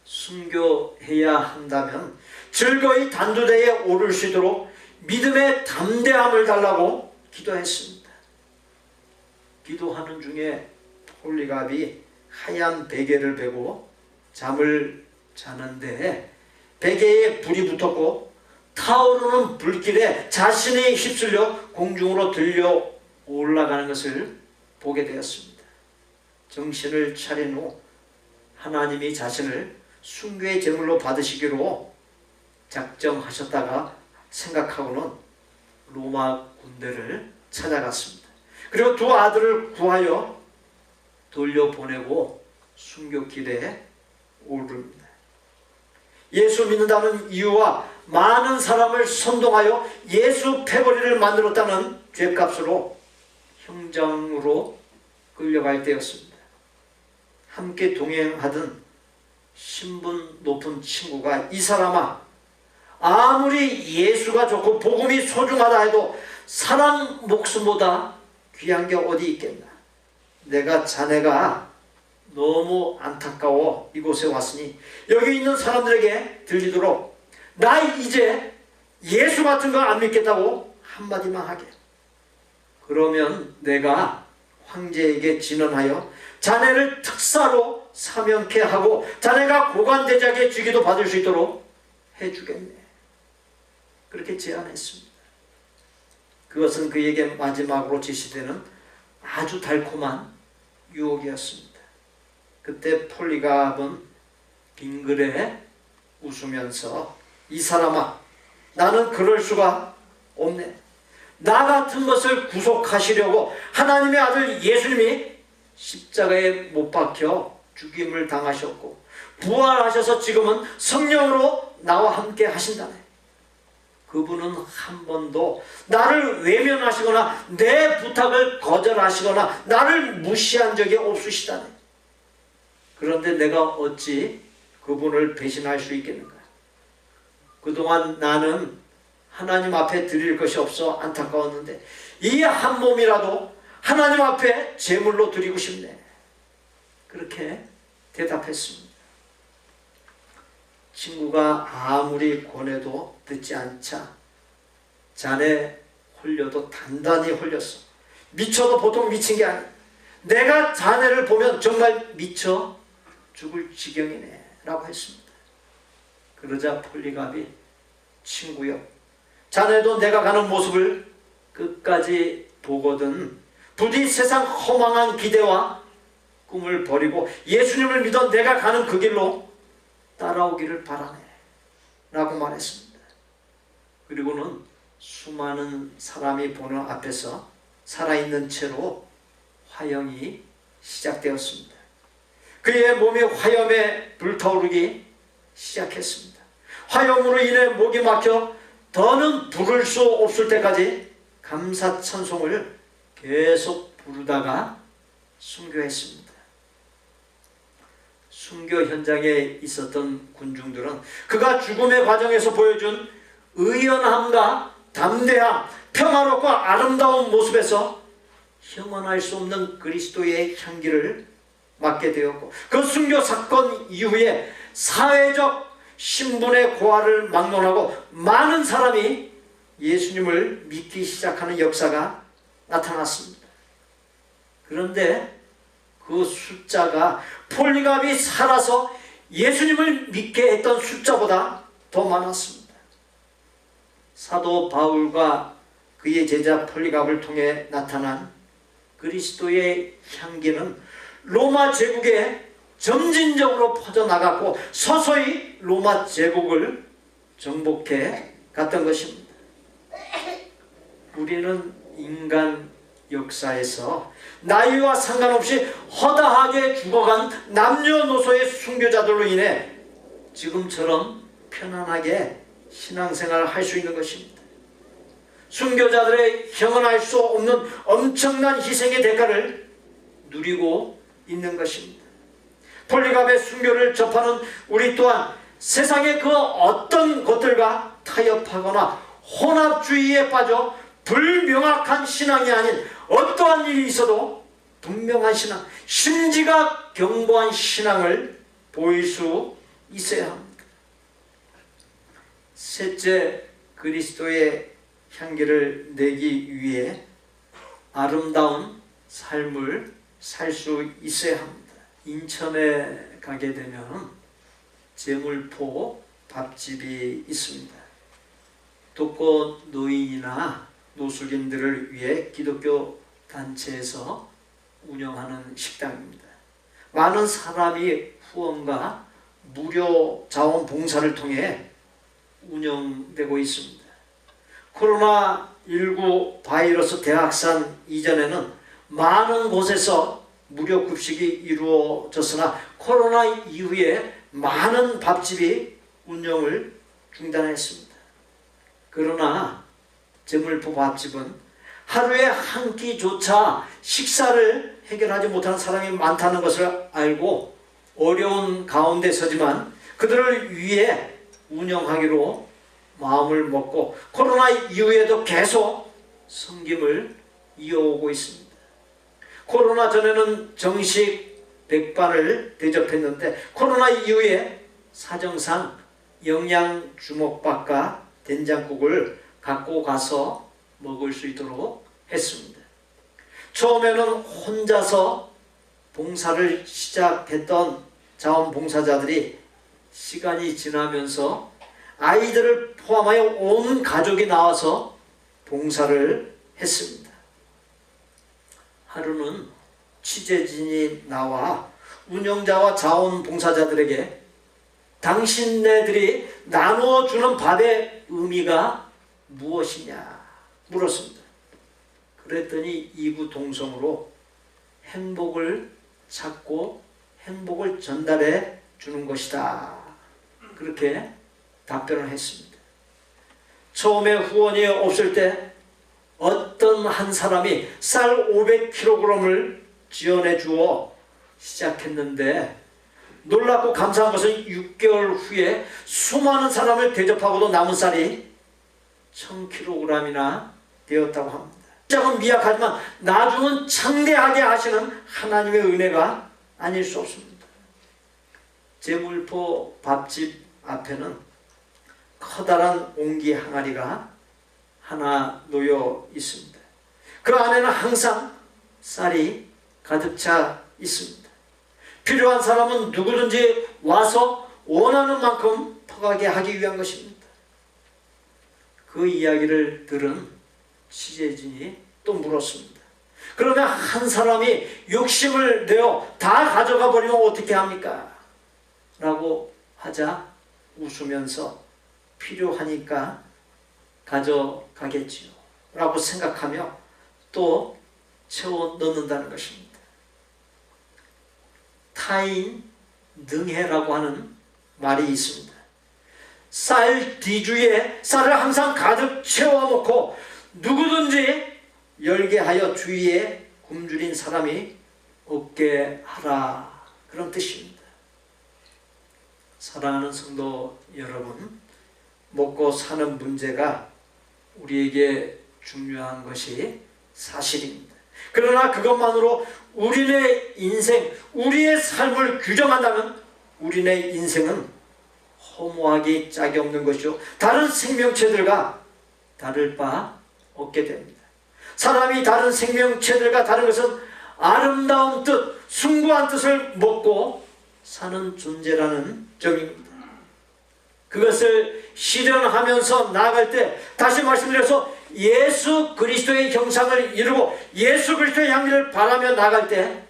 순교해야 한다면 즐거이 단두대에 오를 수 있도록 믿음의 담대함을 달라고 기도했습니다. 기도하는 중에 폴리갑이 하얀 베개를 베고 잠을 자는데 베개에 불이 붙었고 타오르는 불길에 자신이 휩쓸려 공중으로 들려 올라가는 것을 보게 되었습니다. 정신을 차린 후 하나님이 자신을 순교의 제물로 받으시기로 작정하셨다가 생각하고는 로마 군대를 찾아갔습니다. 그리고 두 아들을 구하여 돌려보내고 순교길에 오릅니다. 예수 믿는다는 이유와 많은 사람을 선동하여 예수 패거리를 만들었다는 죄값으로 형장으로 끌려갈 때였습니다. 함께 동행하던 신분 높은 친구가 이 사람아, 아무리 예수가 좋고 복음이 소중하다 해도 사람 목숨보다 귀한 게 어디 있겠나. 내가 자네가 너무 안타까워 이곳에 왔으니 여기 있는 사람들에게 들리도록 나 이제 예수 같은 거 안 믿겠다고 한마디만 하게. 그러면 내가 황제에게 진언하여 자네를 특사로 사명케 하고 자네가 고관대작의 직위도 받을 수 있도록 해주겠네. 그렇게 제안했습니다. 그것은 그에게 마지막으로 제시되는 아주 달콤한 유혹이었습니다. 그때 폴리갑은 빙그레 웃으면서 이 사람아, 나는 그럴 수가 없네. 나 같은 것을 구속하시려고 하나님의 아들 예수님이 십자가에 못 박혀 죽임을 당하셨고 부활하셔서 지금은 성령으로 나와 함께 하신다네. 그분은 한 번도 나를 외면하시거나 내 부탁을 거절하시거나 나를 무시한 적이 없으시다네. 그런데 내가 어찌 그분을 배신할 수 있겠는가? 그동안 나는 하나님 앞에 드릴 것이 없어 안타까웠는데 이 한 몸이라도 하나님 앞에 제물로 드리고 싶네. 그렇게 대답했습니다. 친구가 아무리 권해도 듣지 않자 자네 홀려도 단단히 홀렸어. 미쳐도 보통 미친 게 아니야. 내가 자네를 보면 정말 미쳐 죽을 지경이네 라고 했습니다. 그러자 폴리갑이 친구여, 자네도 내가 가는 모습을 끝까지 보거든 부디 세상 허망한 기대와 꿈을 버리고 예수님을 믿어 내가 가는 그 길로 따라오기를 바라네 라고 말했습니다. 그리고는 수많은 사람이 보는 앞에서 살아있는 채로 화형이 시작되었습니다. 그의 몸이 화염에 불타오르기 시작했습니다. 화염으로 인해 목이 막혀 더는 부를 수 없을 때까지 감사 찬송을 계속 부르다가 순교했습니다. 순교 현장에 있었던 군중들은 그가 죽음의 과정에서 보여준 의연함과 담대함, 평화롭고 아름다운 모습에서 형언할 수 없는 그리스도의 향기를 맡게 되었고 그 순교 사건 이후에 사회적 신분의 고하를 막론하고 많은 사람이 예수님을 믿기 시작하는 역사가 나타났습니다. 그런데 그 숫자가 폴리갑이 살아서 예수님을 믿게 했던 숫자보다 더 많았습니다. 사도 바울과 그의 제자 폴리갑을 통해 나타난 그리스도의 향기는 로마 제국에 점진적으로 퍼져나갔고 서서히 로마 제국을 정복해 갔던 것입니다. 우리는 인간 역사에서 나이와 상관없이 허다하게 죽어간 남녀노소의 순교자들로 인해 지금처럼 편안하게 신앙생활을 할 수 있는 것입니다. 순교자들의 형언할 수 없는 엄청난 희생의 대가를 누리고 있는 것입니다. 폴리갑의 순교를 접하는 우리 또한 세상의 그 어떤 것들과 타협하거나 혼합주의에 빠져 불명확한 신앙이 아닌 어떠한 일이 있어도 분명한 신앙, 심지가 견고한 신앙을 보일 수 있어야 합니다. 셋째, 그리스도의 향기를 내기 위해 아름다운 삶을 살 수 있어야 합니다. 인천에 가게 되면 제물포 밥집이 있습니다. 독거 노인이나 노숙인들을 위해 기독교 단체에서 운영하는 식당입니다. 많은 사람이 후원과 무료 자원봉사를 통해 운영되고 있습니다. 코로나19 바이러스 대확산 이전에는 많은 곳에서 무료 급식이 이루어졌으나 코로나 이후에 많은 밥집이 운영을 중단했습니다. 그러나 제물포 밥집은 하루에 한 끼조차 식사를 해결하지 못하는 사람이 많다는 것을 알고 어려운 가운데 서지만 그들을 위해 운영하기로 마음을 먹고 코로나 이후에도 계속 섬김을 이어오고 있습니다. 코로나 전에는 정식 백반을 대접했는데 코로나 이후에 사정상 영양 주먹밥과 된장국을 갖고 가서 먹을 수 있도록 했습니다. 처음에는 혼자서 봉사를 시작했던 자원봉사자들이 시간이 지나면서 아이들을 포함하여 온 가족이 나와서 봉사를 했습니다. 하루는 취재진이 나와 운영자와 자원봉사자들에게 당신네들이 나누어주는 밥의 의미가 무엇이냐 물었습니다. 그랬더니 이구동성으로 행복을 찾고 행복을 전달해 주는 것이다. 그렇게 답변을 했습니다. 처음에 후원이 없을 때 어떤 한 사람이 쌀 500kg을 지원해 주어 시작했는데 놀랍고 감사한 것은 6개월 후에 수많은 사람을 대접하고도 남은 쌀이 1000kg이나 되었다고 합니다. 시작은 미약하지만 나중은 창대하게 하시는 하나님의 은혜가 아닐 수 없습니다. 제물포 밥집 앞에는 커다란 옹기 항아리가 하나 놓여 있습니다. 그 안에는 항상 쌀이 가득 차 있습니다. 필요한 사람은 누구든지 와서 원하는 만큼 퍼가게 하기 위한 것입니다. 그 이야기를 들은 취재진이 또 물었습니다. 그러면 한 사람이 욕심을 내어 다 가져가 버리면 어떻게 합니까? 라고 하자 웃으면서 필요하니까 가져가겠지요 라고 생각하며 또 채워 넣는다는 것입니다. 타인 능해라고 하는 말이 있습니다. 쌀 뒤주에 쌀을 항상 가득 채워놓고 누구든지 열게 하여 주위에 굶주린 사람이 없게 하라, 그런 뜻입니다. 사랑하는 성도 여러분, 먹고 사는 문제가 우리에게 중요한 것이 사실입니다. 그러나 그것만으로 우리의 인생, 우리의 삶을 규정한다면 우리의 인생은 허무하기 짝이 없는 것이요 다른 생명체들과 다를 바 없게 됩니다. 사람이 다른 생명체들과 다른 것은 아름다운 뜻, 숭고한 뜻을 먹고 사는 존재라는 점입니다. 그것을 실현하면서 나아갈 때 다시 말씀드려서 예수 그리스도의 형상을 이루고 예수 그리스도의 향기를 바라며 나갈 때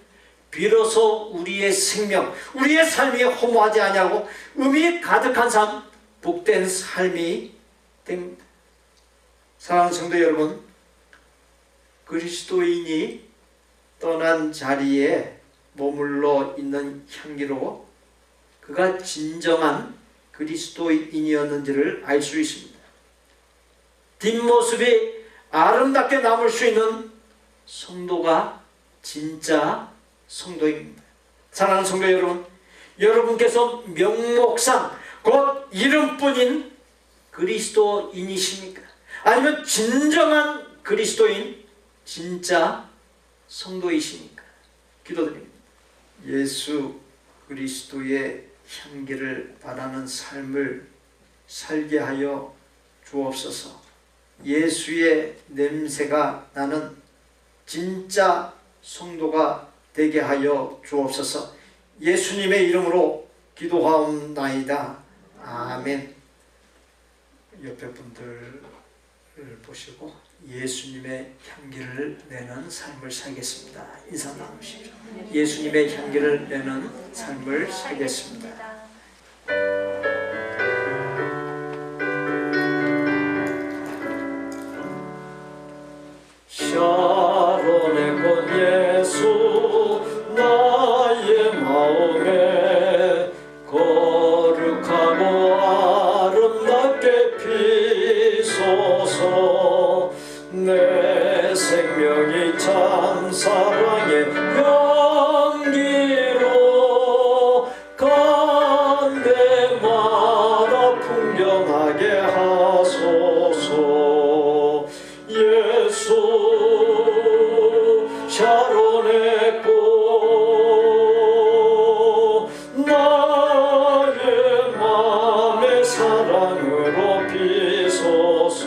비로소 우리의 생명, 우리의 삶이 허무하지 아니하고 의미 가득한 삶, 복된 삶이 됩니다. 사랑하는 성도 여러분, 그리스도인이 떠난 자리에 머물러 있는 향기로 그가 진정한 그리스도인이었는지를 알 수 있습니다. 뒷모습이 아름답게 남을 수 있는 성도가 진짜 성도입니다. 사랑하는 성도 여러분, 여러분께서 명목상 곧 이름뿐인 그리스도인이십니까? 아니면 진정한 그리스도인, 진짜 성도이십니까? 기도드립니다. 예수 그리스도의 향기를 바라는 삶을 살게 하여 주옵소서. 예수의 냄새가 나는 진짜 성도가 되게 하여 주옵소서. 예수님의 이름으로 기도하옵나이다. 아멘. 옆에 분들을 보시고 예수님의 향기를 내는 삶을 살겠습니다. 인사 나누시죠. 예수님의 향기를 내는 삶을 살겠습니다. 샤론의 꽃 예수 나의 마음에 거룩하고 아름답게 피소서. 내 생명이 참 사랑의 향기로 간대마다 풍경하게 하소서. 예수 샤론의 꽃 나의 맘의 사랑으로 피소서.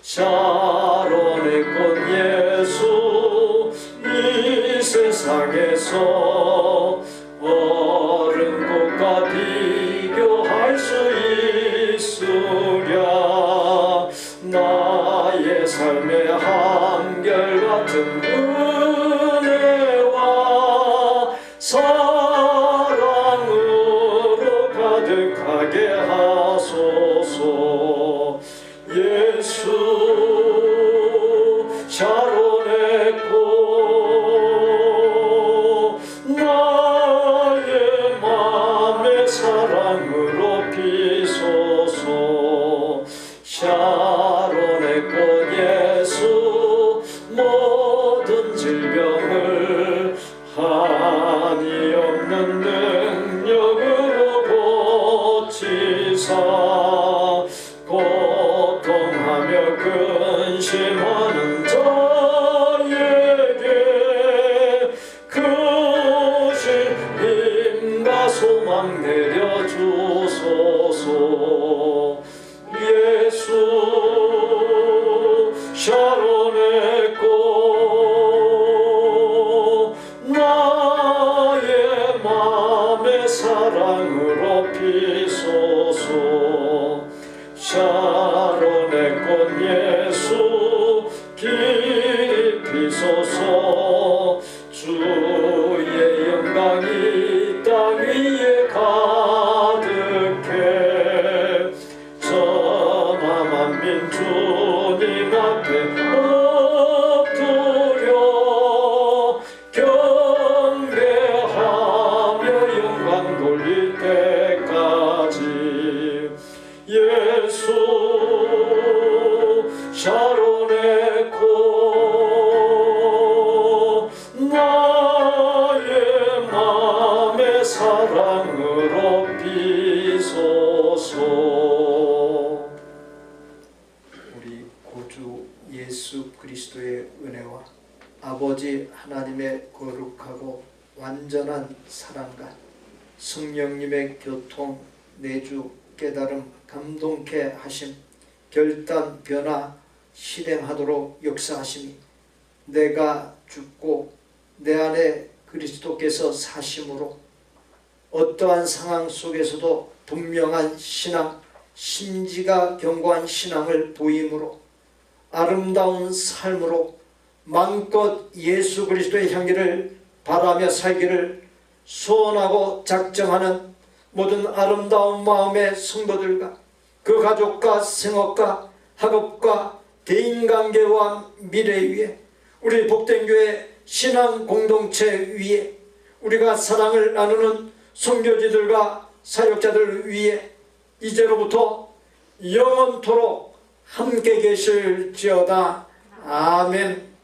샤론의 꽃 예수 이 세상에서 어른 꽃과 비교할 수 있으랴. 나의 삶의 한결같은 은혜와 사랑으로 가득하게 하소서. 예수 샤론의 꽃 나의 맘의 사랑으로 피소서. 샤론의 꽃 예수 모든 질병을 한이 없는 능력으로 고치사 고통하며 근심하는 자에게 크신 힘과 소망 내려주소서. 예수 샤론의 꽃 나의 맘의 사랑으로 피소서. 샤론의 꽃 예수 길이 피소서. 주의 영광이 땅 위에 가득해 전하만민 주님 앞에 엎드려 경배하며 영광 돌릴 때까지. 예수 샤론의 꽃 나의 맘의 사랑으로 피소서. 우리 구주 예수 그리스도의 은혜와 아버지 하나님의 거룩하고 완전한 사랑과 성령님의 교통, 내주, 깨달음, 감동케 하심, 결단, 변화, 실행하도록 역사하심이 내가 죽고 내 안에 그리스도께서 사심으로 어떠한 상황 속에서도 분명한 신앙, 심지가 견고한 신앙을 보임으로 아름다운 삶으로 마음껏 예수 그리스도의 향기를 바라며 살기를 소원하고 작정하는 모든 아름다운 마음의 성도들과 그 가족과 생업과 학업과 대인관계와 미래 위에, 우리 복된교회 신앙 공동체 위에, 우리가 사랑을 나누는 선교지들과 사역자들 위에 이제로부터 영원토록 함께 계실지어다. 아멘.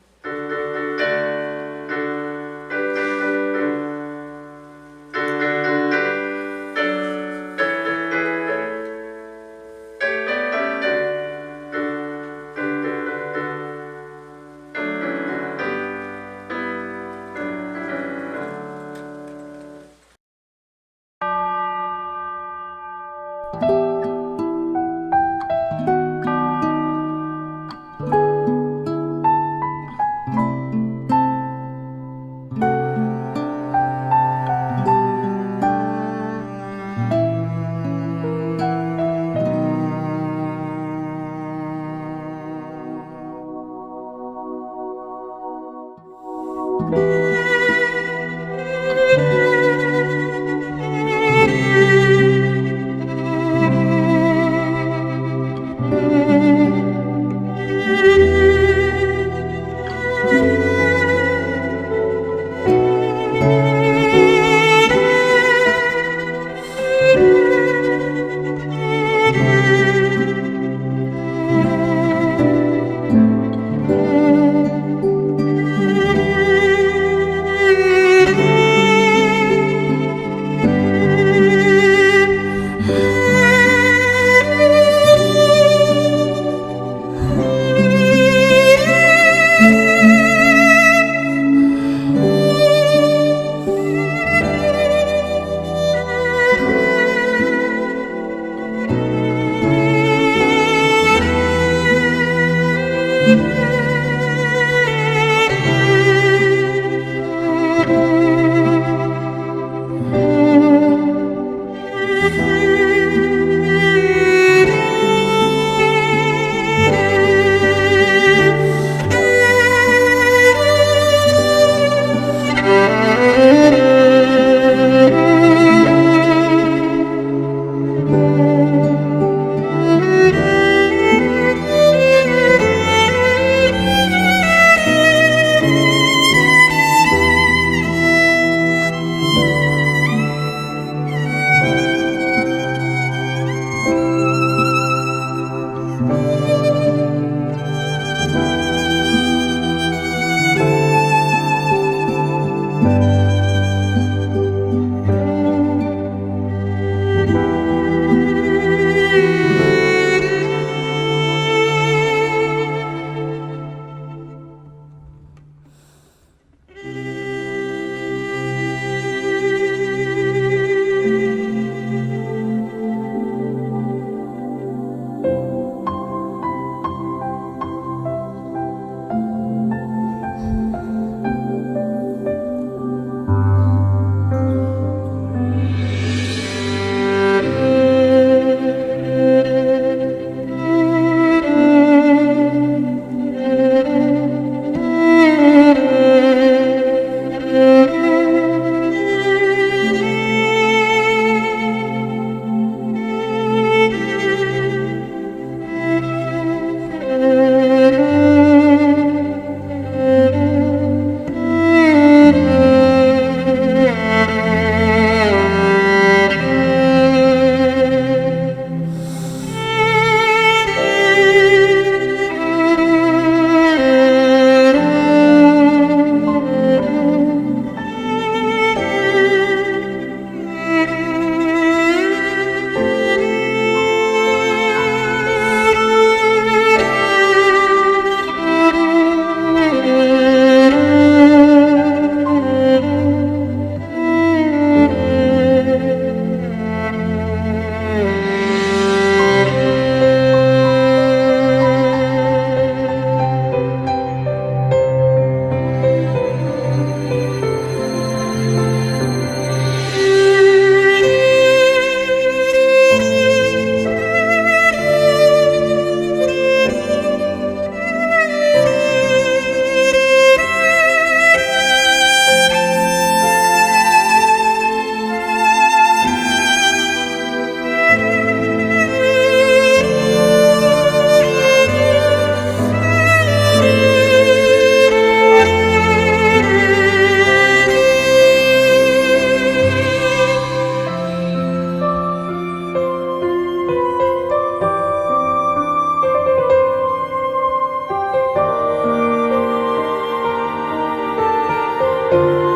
주옵소서.